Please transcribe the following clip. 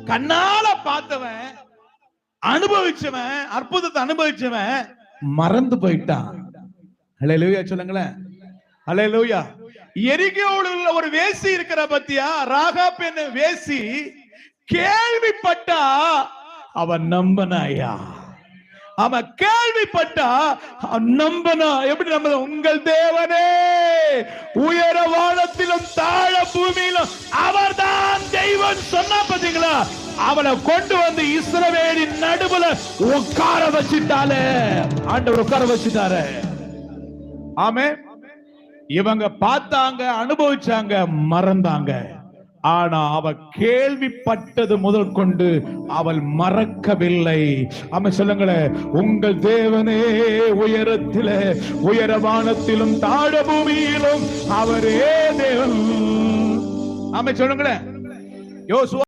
கண்ணால பார்த்தவன், அனுபவிச்சவன், அற்புதத்தை அனுபவிச்சவன் மறந்து போயிட்டான். ஹல்லேலூயா சொல்லுங்களேன். ஹல்லேலூயா. எரிகோவில் உள்ள ஒரு வேசி இருக்கிற பத்தியா, ராகாப் என்ற வேசி கேள்விப்பட்டா அவன் நம்பனாயா? அவன் கேள்விப்பட்டா நம்பனா. எப்படி நம்ப? உங்கள் தேவனே உயர வானத்திலும் தாழ பூமியிலும் அவர்தான் தெய்வம் சொன்னா பாத்தீங்களா? அவனை கொண்டு வந்து இஸ்ரவேலின் நடுவுல உட்கார வச்சிட்டாலே, ஆண்டவர் உட்கார வச்சிட்டாரு. ஆமே. இவங்க பார்த்தாங்க, அனுபவிச்சாங்க, மறந்தாங்க. ஆனா அவ கேள்விப்பட்டது முதல் கொண்டு அவள் மறக்கவில்லை. ஆமா சொல்லுங்களேன். உங்கள் தேவனே உயரத்திலே உயர வானத்திலும் தாழ பூமியிலும் அவரே தேவன். ஆமா சொல்லுங்களேன். யோசுவா